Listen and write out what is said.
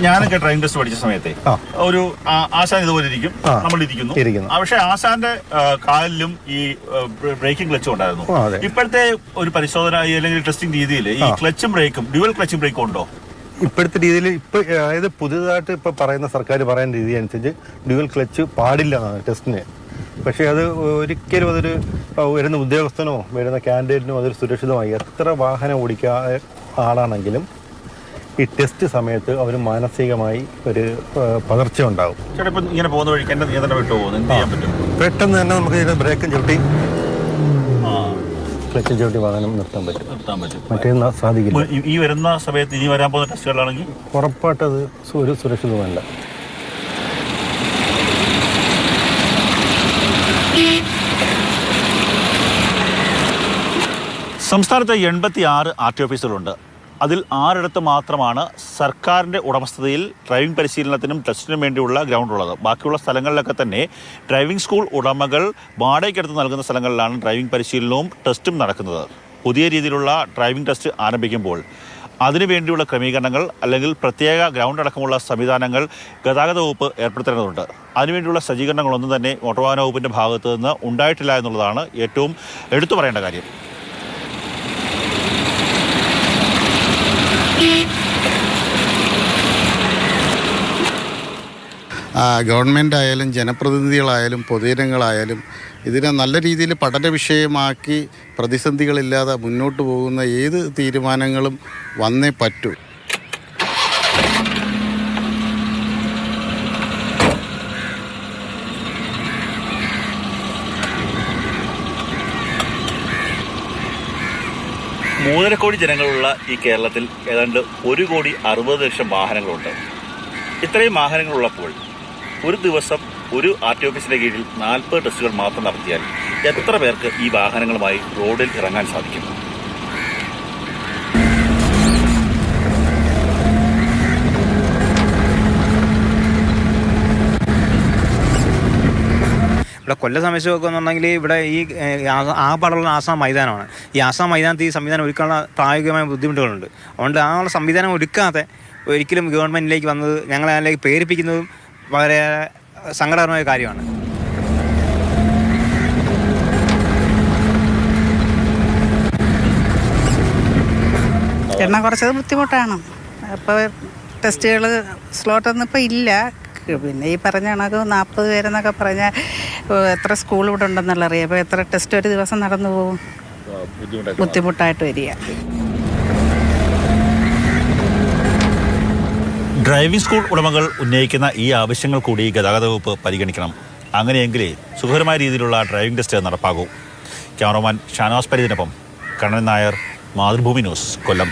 ഞാനൊക്കെ driving test പഠിച്ച സമയത്തെ ഒരു ആശാൻ ഇതുപോലെ ഇരിക്കും, നമ്മൾ ഇരിക്കുന്നു. പക്ഷെ ആശാന്റെ കാലിലും ഈ ബ്രേക്കിംഗ് ക്ലച്ചും ഉണ്ടായിരുന്നു. ഇപ്പോഴത്തെ ഒരു പരിശോധന അല്ലെങ്കിൽ ടെസ്റ്റിംഗ് രീതിയിൽ ഈ ക്ലച്ചും ബ്രേക്കും ഡ്യുവൽ ക്ലച്ചും ബ്രേക്കും ഉണ്ടോ? ഇപ്പോഴത്തെ രീതിയിൽ അതായത് പുതിയതായിട്ട് ഇപ്പൊ പറയുന്ന സർക്കാർ പറയുന്ന രീതി അനുസരിച്ച് ഡ്യുവൽ ക്ലച്ച് പാടില്ല എന്നാണ് ടെസ്റ്റിന്. പക്ഷെ അത് ഒരിക്കലും അതൊരു വരുന്ന ഉദ്യോഗസ്ഥനോ വരുന്ന കാൻഡിഡേറ്റിനോ അതൊരു സുരക്ഷിതമായി എത്ര വാഹനം ഓടിക്കാത്ത ആളാണെങ്കിലും ഈ ടെസ്റ്റ് സമയത്ത് അവർ മാനസികമായി ഒരു പകർച്ച ഉണ്ടാകും. ഇങ്ങനെ പോകുന്ന വഴിക്ക് എന്റെ നിയന്ത്രണം വിട്ടു പോകുന്നു, എന്ത് ചെയ്യാൻ പറ്റും? പെട്ടെന്ന് തന്നെ നമുക്ക് ഇതിന്റെ ബ്രേക്കും ചവിട്ടി ക്ലച്ചും ചവിട്ടി വാഹനം നിർത്താൻ പറ്റും. മറ്റേ സാധിക്കില്ല. ഈ വരുന്ന സമയത്ത് ഇനി വരാൻ പോകുന്ന ടെസ്റ്റുകളാണെങ്കിൽ ഉറപ്പായിട്ട് അത് ഒരു സുരക്ഷിതമല്ല. സംസ്ഥാനത്ത് 86 RT ഓഫീസുകളുണ്ട്. അതിൽ 6 മാത്രമാണ് സർക്കാരിൻ്റെ ഉടമസ്ഥതയിൽ ഡ്രൈവിംഗ് പരിശീലനത്തിനും ടെസ്റ്റിനും വേണ്ടിയുള്ള ഗ്രൗണ്ട് ഉള്ളത്. ബാക്കിയുള്ള സ്ഥലങ്ങളിലൊക്കെ തന്നെ ഡ്രൈവിംഗ് സ്കൂൾ ഉടമകൾ വാടകയ്ക്കെടുത്ത് നൽകുന്ന സ്ഥലങ്ങളിലാണ് ഡ്രൈവിംഗ് പരിശീലനവും ടെസ്റ്റും നടക്കുന്നത്. പുതിയ രീതിയിലുള്ള ഡ്രൈവിംഗ് ടെസ്റ്റ് ആരംഭിക്കുമ്പോൾ അതിനുവേണ്ടിയുള്ള ക്രമീകരണങ്ങൾ അല്ലെങ്കിൽ പ്രത്യേക ഗ്രൗണ്ട് അടക്കമുള്ള സംവിധാനങ്ങൾ ഗതാഗത വകുപ്പ് ഏർപ്പെടുത്തേണ്ടതുണ്ട്. അതിനുവേണ്ടിയുള്ള സജ്ജീകരണങ്ങളൊന്നും തന്നെ മോട്ടോർ വാഹന വകുപ്പിൻ്റെ ഭാഗത്തു നിന്ന് ഉണ്ടായിട്ടില്ല എന്നുള്ളതാണ് ഏറ്റവും എടുത്തു പറയേണ്ട കാര്യം. ഗവൺമെൻറ് ആയാലും ജനപ്രതിനിധികളായാലും പൊതുജനങ്ങളായാലും ഇതിനെ നല്ല രീതിയിൽ പഠന വിഷയമാക്കി പ്രതിസന്ധികളില്ലാതെ മുന്നോട്ട് പോകുന്ന ഏത് തീരുമാനങ്ങളും വന്നേ പറ്റൂ. മൂന്നര കോടി ജനങ്ങളുള്ള ഈ കേരളത്തിൽ ഏതാണ്ട് 1,60,00,000 വാഹനങ്ങളുണ്ട്. ഇത്രയും വാഹനങ്ങളുള്ളപ്പോൾ ഒരു ദിവസം ഒരു RT ഓഫീസിന്റെ കീഴിൽ 40 ടെസ്റ്റുകൾ മാത്രം നടത്തിയാൽ എത്ര പേർക്ക് ഈ വാഹനങ്ങളുമായി റോഡിൽ ഇറങ്ങാൻ സാധിക്കും? ഇവിടെ കൊല്ലം സംബന്ധിച്ച് നോക്കുകയെന്നുണ്ടെങ്കിൽ ഇവിടെ ഈ ആകപ്പാടുള്ള ആസാം മൈതാനമാണ്. ഈ ആസാം മൈതാനത്ത് ഈ സംവിധാനം ഒരുക്കാനുള്ള പ്രായോഗികമായ ബുദ്ധിമുട്ടുകളുണ്ട്. അതുകൊണ്ട് ആ സംവിധാനം ഒരുക്കാതെ ഒരിക്കലും ഗവൺമെൻറ്റിലേക്ക് വന്നത് ഞങ്ങളെ അതിലേക്ക് പ്രേരിപ്പിക്കുന്നതും വളരെ സങ്കടകരമായ കാര്യമാണ്. എണ്ണം കുറച്ചത് ബുദ്ധിമുട്ടാണ്. ഇപ്പോൾ ടെസ്റ്റുകൾ സ്ലോട്ടൊന്നും ഇപ്പോൾ ഇല്ല. പിന്നെ ഈ പറഞ്ഞ കണക്ക് 40 പേരെന്നൊക്കെ പറഞ്ഞാൽ എത്ര സ്കൂൾ ഇവിടെ ഉണ്ടെന്നുള്ള അറിയാം. അപ്പോൾ എത്ര ടെസ്റ്റ് ഒരു ദിവസം നടന്നു പോകും, ബുദ്ധിമുട്ടായിട്ട് വരിക. ഡ്രൈവിംഗ് സ്കൂൾ ഉടമകൾ ഉന്നയിക്കുന്ന ഈ ആവശ്യങ്ങൾ കൂടി ഗതാഗത വകുപ്പ് പരിഗണിക്കണം. അങ്ങനെയെങ്കിലേ സുഖകരമായ രീതിയിലുള്ള ഡ്രൈവിംഗ് ടെസ്റ്റ് നടപ്പാകൂ. ക്യാമറമാൻ ഷാനവാസ് പരീദിനൊപ്പം കണ്ണൻ നായർ, മാതൃഭൂമി ന്യൂസ്, കൊല്ലം.